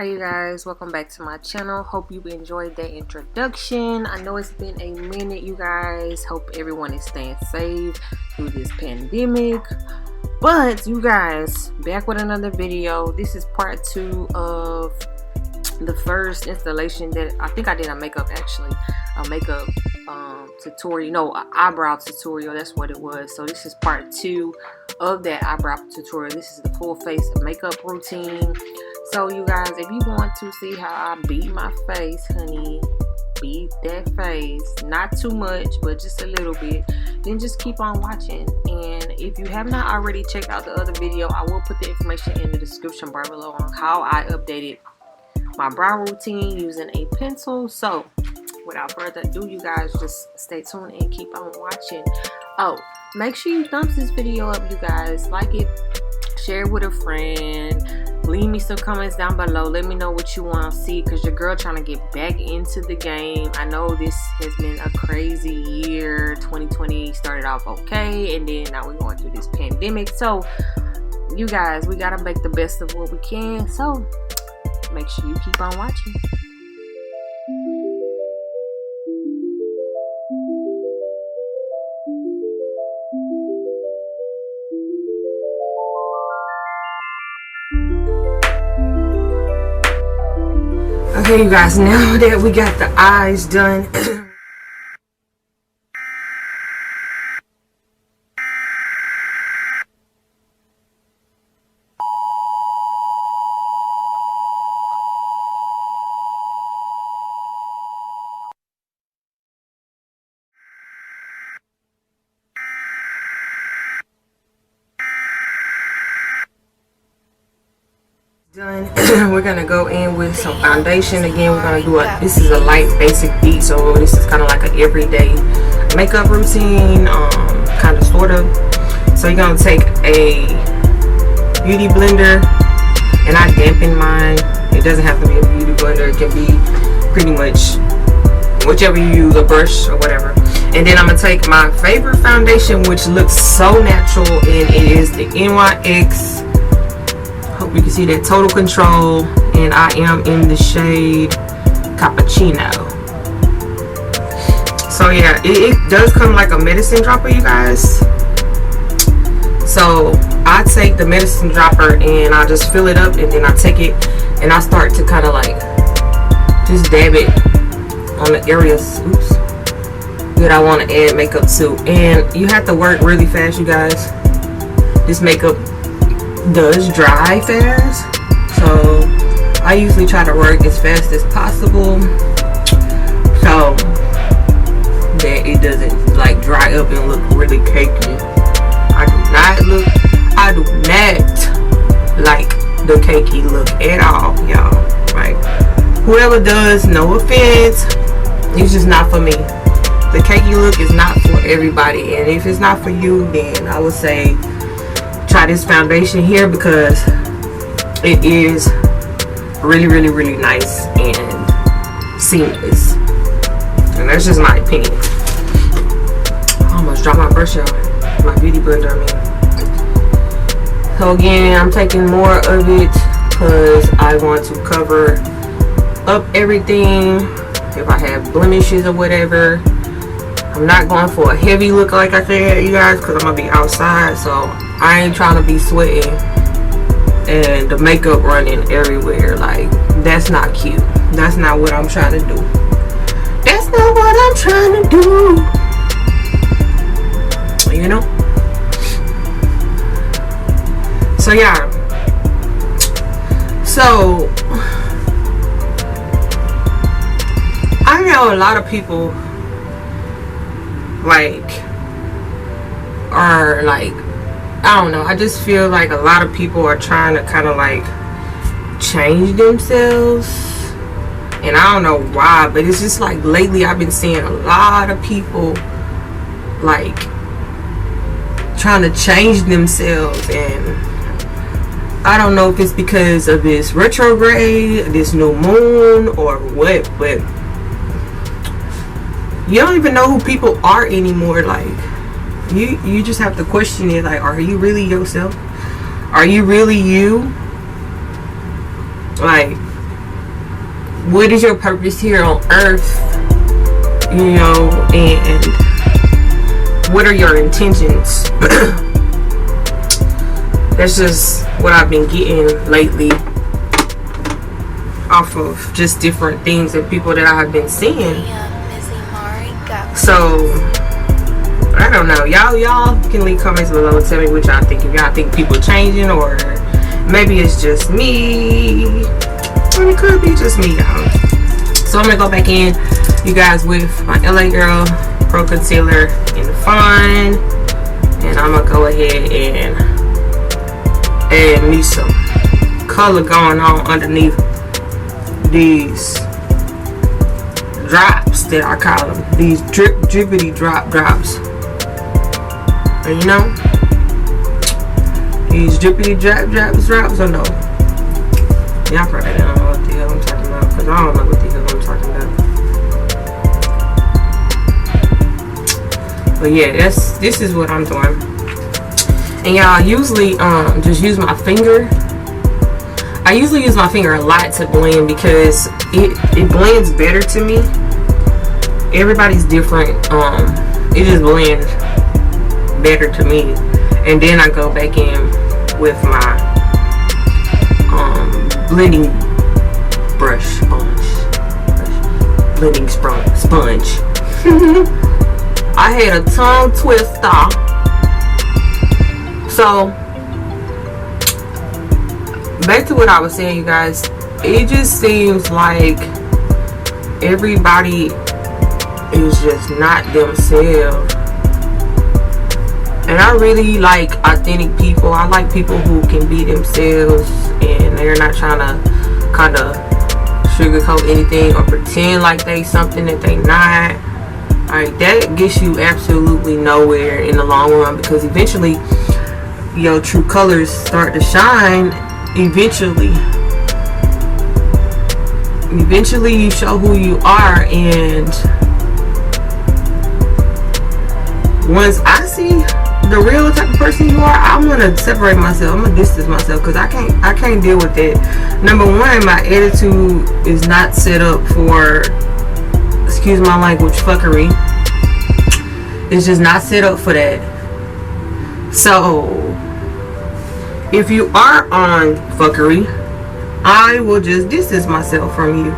Hi you guys, welcome back to my channel. Hope you enjoyed that introduction. I know it's been a minute, you guys. Hope everyone is staying safe through this pandemic. But you guys, back with another video. This is part 2 of the first installation that I think I did a makeup tutorial. No, an eyebrow tutorial. That's what it was. So this is part 2 of that eyebrow tutorial. This is the full face makeup routine. So you guys, if you want to see how I beat my face, honey, beat that face, not too much but just a little bit, then just keep on watching. And if you have not already checked out the other video, I will put the information in the description bar below on how I updated my brow routine using a pencil. So without further ado, you guys, just stay tuned and keep on watching. Oh, make sure you thumbs this video up, you guys. Like it, share it with a friend. Leave me some comments down below. Let me know what you want to see, because your girl trying to get back into the game. I know this has been a crazy year. 2020 started off okay, and then now we're going through this pandemic. So you guys, we gotta make the best of what we can. So make sure you keep on watching. Okay, you guys, now that we got the eyes done, we're gonna go in with some foundation. Again, we're gonna do this is a light basic beat, so this is kind of like an everyday makeup routine, kind of sort of. So you're gonna take a beauty blender, and I dampen mine. It doesn't have to be a beauty blender, it can be pretty much whichever you use, a brush or whatever. And then I'm gonna take my favorite foundation, which looks so natural, and it is the NYX, hope you can see that, Total Control, and I am in the shade Cappuccino. So yeah, it does come like a medicine dropper, you guys. So I take the medicine dropper and I just fill it up, and then I take it and I start to kind of like just dab it on the areas, oops, that I want to add makeup to. And you have to work really fast, you guys. This makeup does dry fast, so I usually try to work as fast as possible so that it doesn't like dry up and look really cakey. I do not like the cakey look at all, y'all. Like, whoever does, no offense, it's just not for me. The cakey look is not for everybody, and if it's not for you, then I would say try this foundation here, because it is really nice and seamless. And that's just my opinion. I almost dropped my brush out, my beauty blender, I mean. So again, I'm taking more of it because I want to cover up everything if I have blemishes or whatever. I'm not going for a heavy look like I said, you guys, because I'm gonna be outside, so I ain't trying to be sweating and the makeup running everywhere. Like, that's not cute. That's not what I'm trying to do. That's not what I'm trying to do, you know. So yeah, so I know a lot of people are like, I don't know, I just feel like a lot of people are trying to kind of like change themselves, and I don't know why, but it's just like lately I've been seeing a lot of people like trying to change themselves, and I don't know if it's because of this retrograde, this new moon, or what, but you don't even know who people are anymore. Like, you just have to question it. Like, are you really yourself? Are you really you? Like, what is your purpose here on earth, you know, and what are your intentions? That's just what I've been getting lately off of just different things and people that I have been seeing. So I don't know, y'all can leave comments below and tell me what y'all think. If y'all think people changing, or maybe it's just me, or it could be just me, y'all. So I'm gonna go back in, you guys, with my LA Girl Pro Concealer in the Fine, and I'm gonna go ahead and add me some color going on underneath these drops that I call them, these drippity drops. And you know, these drippity drops or no? Y'all probably don't know what the hell I'm talking about, because I don't know what the hell I'm talking about. But yeah, this is what I'm doing. And y'all, I usually just use my finger. I usually use my finger a lot to blend because it blends better to me. Everybody's different. It just blends better to me. And then I go back in with my blending blending sponge. I had a tongue twister. So back to what I was saying, you guys, it just seems like everybody is just not themselves. And I really like authentic people. I like people who can be themselves and they're not trying to kind of sugarcoat anything or pretend like they something that they not. Like, that gets you absolutely nowhere in the long run, because eventually your true colors start to shine. Eventually you show who you are, and once I see the real type of person you are, I'm gonna separate myself. I'm gonna distance myself, because I can't deal with it. Number one, my attitude is not set up for, excuse my language, fuckery. It's just not set up for that. So if you are on fuckery, I will just distance myself from you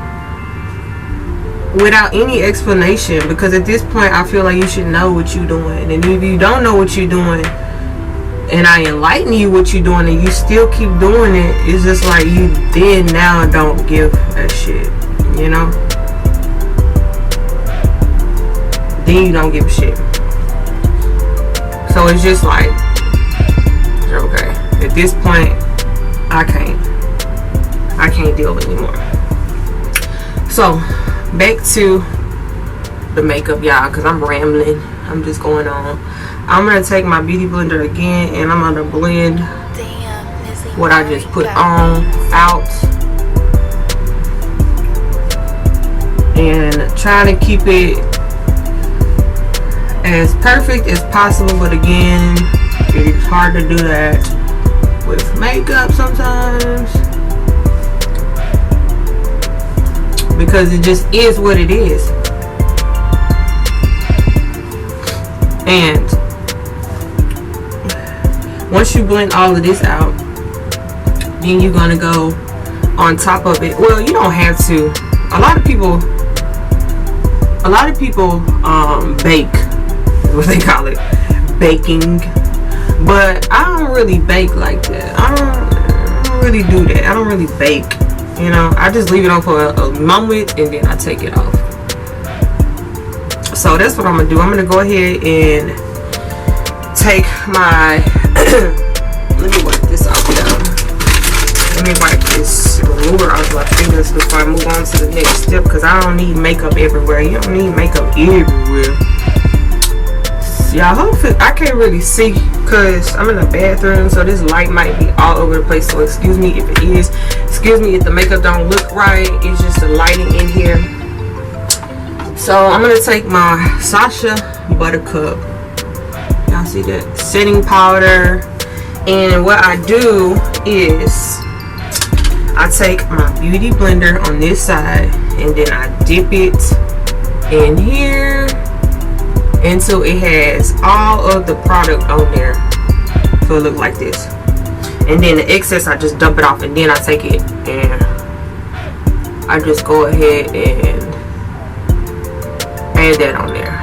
without any explanation, because at this point I feel like you should know what you're doing. And if you don't know what you're doing and I enlighten you what you're doing and you still keep doing it, it's just like you then now don't give a shit, you know? Then you don't give a shit. So it's just like, okay, at this point I can't deal anymore. So back to the makeup, y'all, because I'm rambling. I'm just going on. I'm gonna take my beauty blender again and I'm gonna blend what I just put on out and try to keep it as perfect as possible. But again, it's hard to do that with makeup sometimes, because it just is what it is. And once you blend all of this out, then you're gonna go on top of it. Well, you don't have to. A lot of people bake, is what they call it, baking. But I don't really bake like that. I don't really do that. I don't really bake. You know, I just leave it on for a moment and then I take it off. So that's what I'm gonna do. I'm gonna go ahead and take my let me wipe this off, y'all. Let me wipe this remover off my fingers before I move on to the next step, because I don't need makeup everywhere. You don't need makeup everywhere. Y'all, hopefully I can't really see because I'm in the bathroom, so this light might be all over the place, so excuse me if it is. Excuse me if the makeup don't look right. It's just the lighting in here. So I'm gonna take my Sacha Buttercup, y'all see that, setting powder, and what I do is I take my beauty blender on this side and then I dip it in here until it has all of the product on there, so it look like this. And then the excess I just dump it off, and then I take it and I just go ahead and add that on there.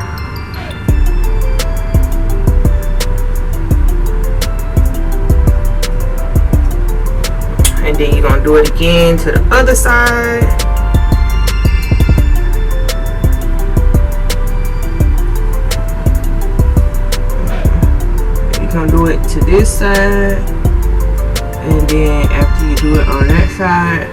And then you're gonna do it again to the other side. You're gonna do it to this side, and then after you do it on that side,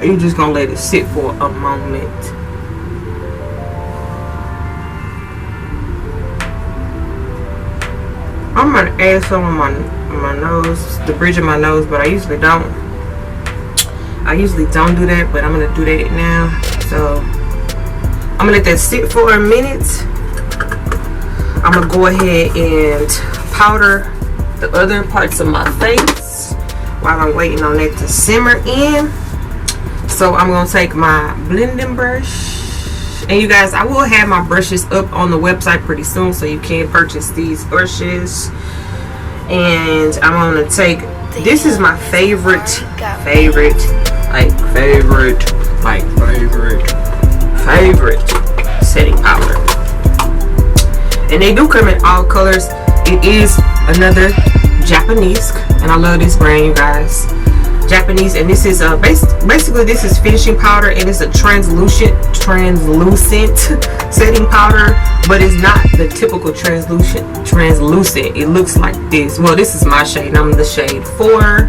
you're just gonna let it sit for a moment. I'm gonna add some on my nose, the bridge of my nose, but I usually don't. I usually don't do that, but I'm gonna do that now. So I'm gonna let that sit for a minute. I'm gonna go ahead and powder the other parts of my face while I'm waiting on that to simmer in. So I'm gonna take my blending brush. And you guys, I will have my brushes up on the website pretty soon, so you can purchase these brushes. And I'm gonna take, this is my favorite setting powder. And they do come in all colors. It is another Japanese, and I love this brand, you guys. Japanese, and this is basically this is finishing powder, and it's a translucent setting powder, but it's not the typical translucent. It looks like this. Well, this is my shade, and I'm the shade 4.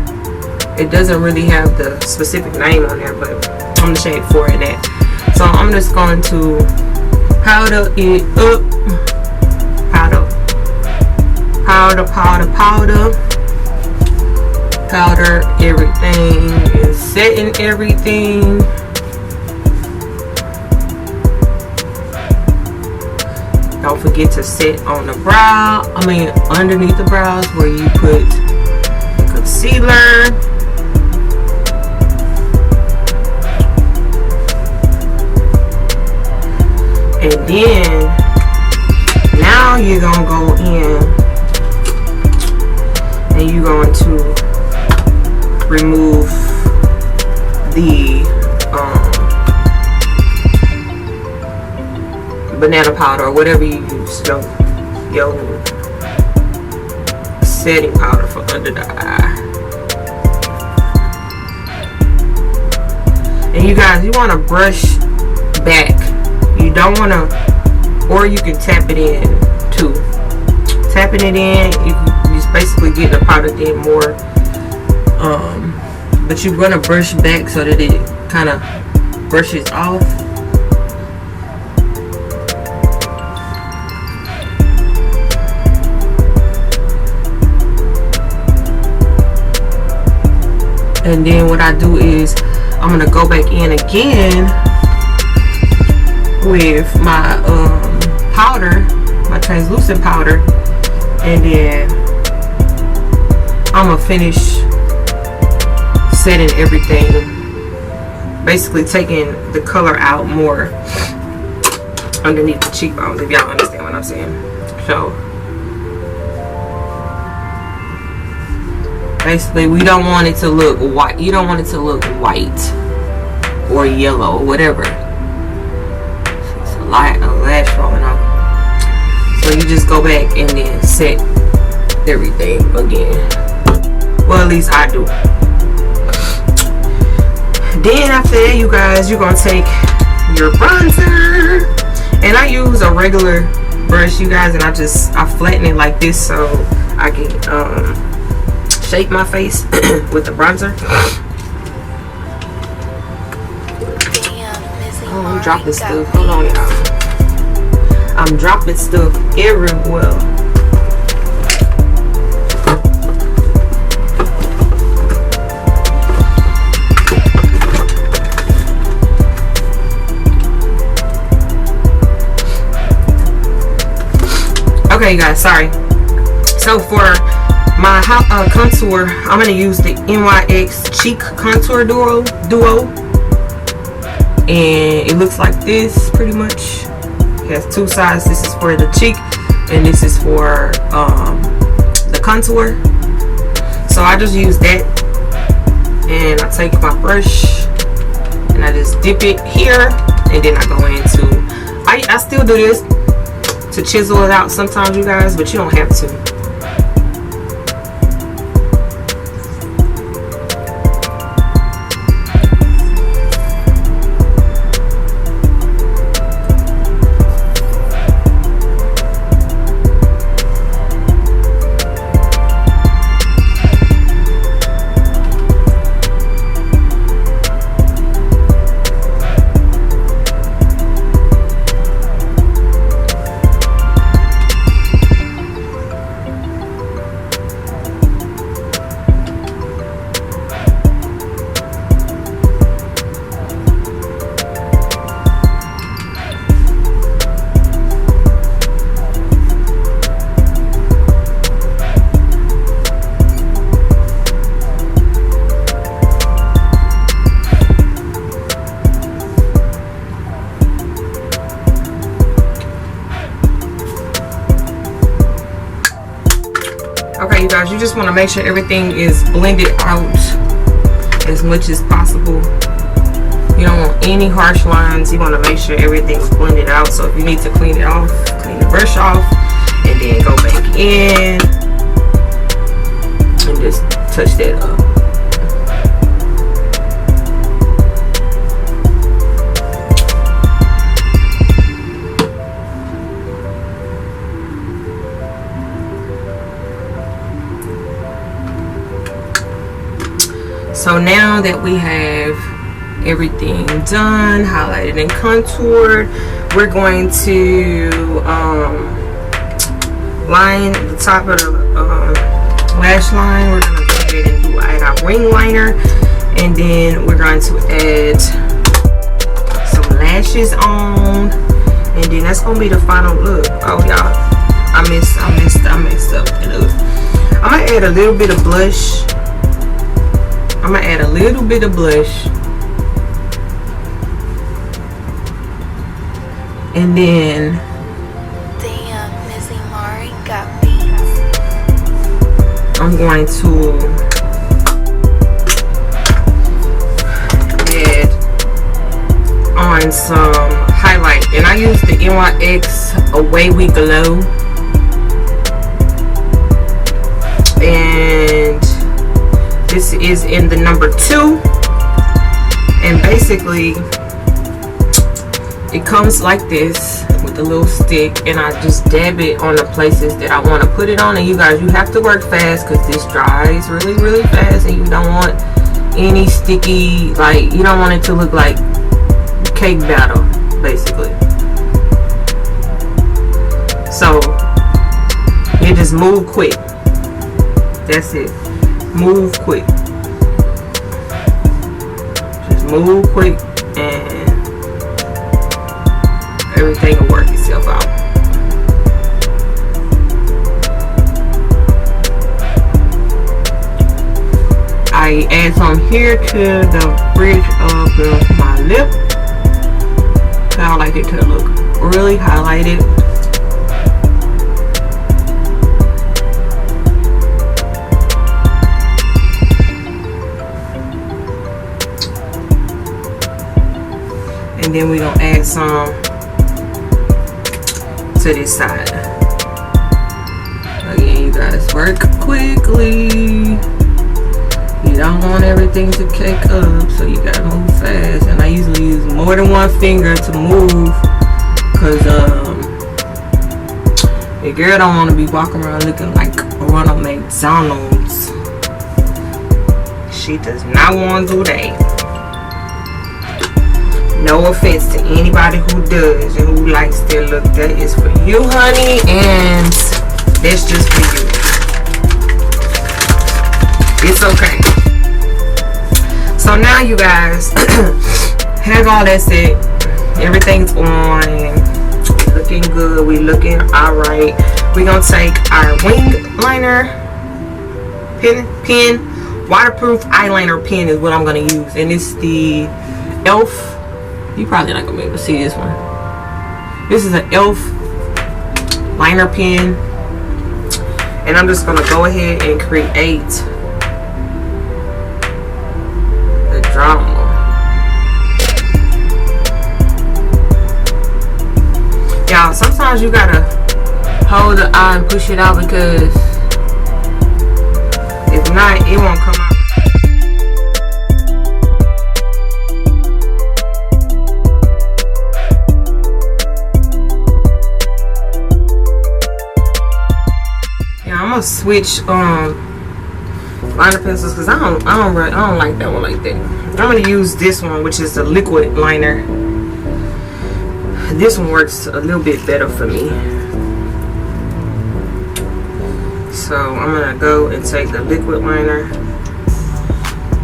It doesn't really have the specific name on there, but I'm the shade 4 in that. So I'm just going to powder it up. Powder everything and setting everything. Don't forget to set on the brow, underneath the brows where you put the concealer. And then now you're gonna go in and you're going to remove the banana powder or whatever you use, your setting powder for under the eye. And you guys, you want to brush back. You don't want to, or you can tap it in too. Tapping it in, you just basically get the product in more. But you're gonna brush back so that it kind of brushes off. And then what I do is I'm gonna go back in again with my powder, my translucent powder, and then I'm gonna finish setting everything, basically taking the color out more underneath the cheekbones, if y'all understand what I'm saying. So basically we don't want it to look white. You don't want it to look white or yellow or whatever. It's a lash falling off. So you just go back and then set everything again. Well, at least I do. Then after that, you guys, you're gonna take your bronzer, and I use a regular brush, you guys, and I flatten it like this so I can shape my face with the bronzer. Oh, I'm dropping stuff. Hold on, y'all. I'm dropping stuff everywhere. Okay, you guys, sorry. So for my contour, I'm going to use the NYX Cheek Contour Duo. And it looks like this pretty much. It has two sides. This is for the cheek and this is for the contour. So I just use that, and I take my brush and I just dip it here, and then I go into, I still do this to chisel it out sometimes, you guys, but you don't have to. Okay, you guys, you just want to make sure everything is blended out as much as possible. You don't want any harsh lines. You want to make sure everything is blended out. So if you need to clean it off, clean the brush off, and then go back in and just touch that up. So now that we have everything done, highlighted and contoured, we're going to line the top of the lash line. We're going to go ahead and do our ring liner, and then we're going to add some lashes on, and then that's going to be the final look. Oh y'all, I messed up. I'm going to add a little bit of blush. I'm gonna add a little bit of blush, and then I'm going to add on some highlight, and I use the NYX Away We Glow, and this is in the number 2, and basically it comes like this with a little stick, and I just dab it on the places that I want to put it on. And you guys, you have to work fast because this dries really fast, and you don't want any sticky, like, you don't want it to look like cake batter basically. So you just move quick. That's it. Move quick. Just move quick, and everything will work itself out. I add some here to the bridge of my lip. I like it to look really highlighted. And then we're going to add some to this side. Again, you guys, work quickly. You don't want everything to cake up, so you got to move fast. And I usually use more than one finger to move, because your girl don't want to be walking around looking like Ronald McDonald's. She does not want to do that. No offense to anybody who does and who likes their look. That is for you, honey, and that's just for you. It's okay. So now you guys have all that set. Everything's on. We're looking good. We're looking alright. We're going to take our wing liner. waterproof eyeliner pen is what I'm gonna use, and it's the Elf. You probably not gonna be able to see this one. This is an Elf liner pen, and I'm just gonna go ahead and create the drama. Y'all, sometimes you gotta hold the eye and push it out, because if not, it won't come out. Yeah, I'm gonna switch liner pencils, because I don't like that one like that. I'm gonna use this one, which is the liquid liner. This one works a little bit better for me. So I'm gonna go and take the liquid liner,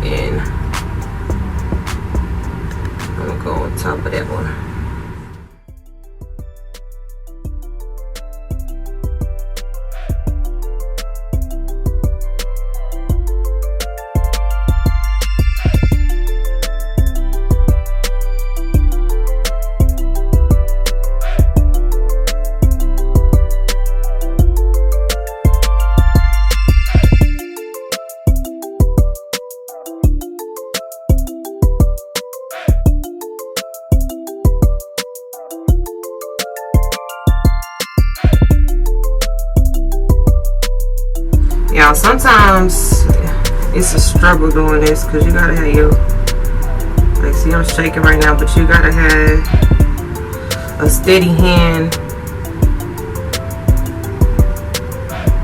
and I'm gonna go on top of that one. Y'all, sometimes it's a struggle doing this, because you gotta have your, like, see, I'm shaking right now, but you gotta have a steady hand.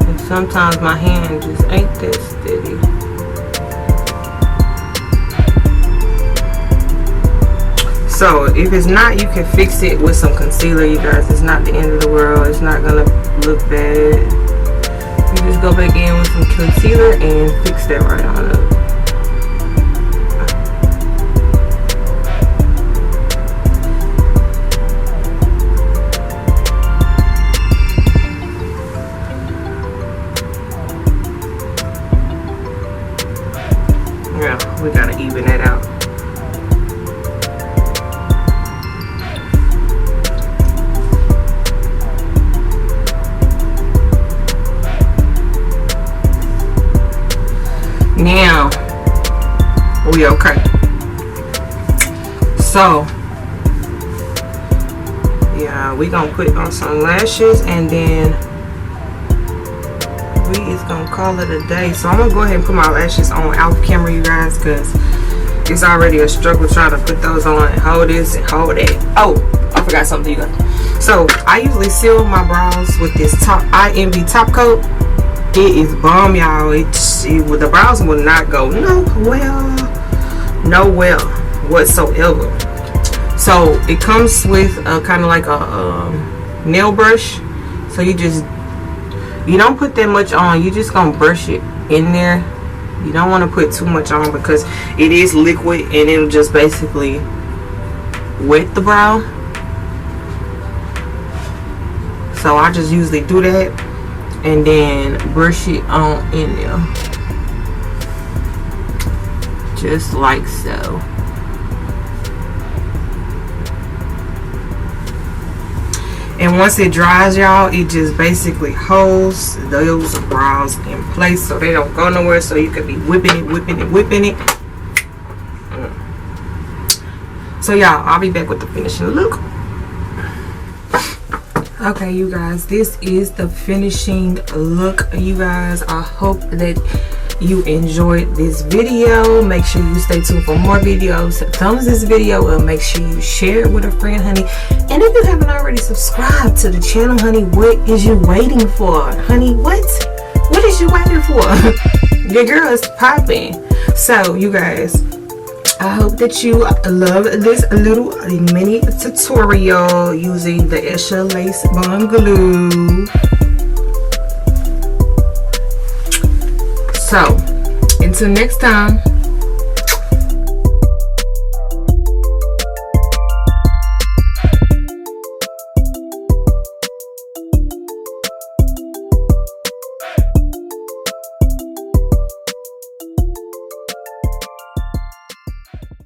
And sometimes my hand just ain't that steady. So if it's not, you can fix it with some concealer, you guys. It's not the end of the world. It's not gonna look bad. You just go back in with some concealer and fix that right on up. Yeah, we gotta even that out. Now we okay. So yeah, we gonna put on some lashes, and then we is gonna call it a day. So I'm gonna go ahead and put my lashes on off camera, you guys, because it's already a struggle trying to put those on and hold this and hold that. Oh, I forgot something, you guys. So I usually seal my brows with this IMV top coat. It is bomb, y'all. The brows will not go nowhere whatsoever. So it comes with a kind of like a nail brush. So you don't put that much on. You just gonna brush it in there. You don't want to put too much on, because it is liquid and it'll just basically wet the brow. So I just usually do that, and then brush it on in there, just like so. And once it dries, y'all, it just basically holds those brows in place so they don't go nowhere, so you can be whipping it. So y'all, I'll be back with the finishing look. Okay, you guys, this is the finishing look, you guys. I hope that you enjoyed this video. Make sure you stay tuned for more videos. Thumbs this video up. Make sure you share it with a friend, honey. And if you haven't already subscribed to the channel, honey, what is you waiting for, honey? What is you waiting for? Your girl is popping. So you guys, I hope that you love this little mini tutorial using the Esha Lace Bond Glue. So, until next time.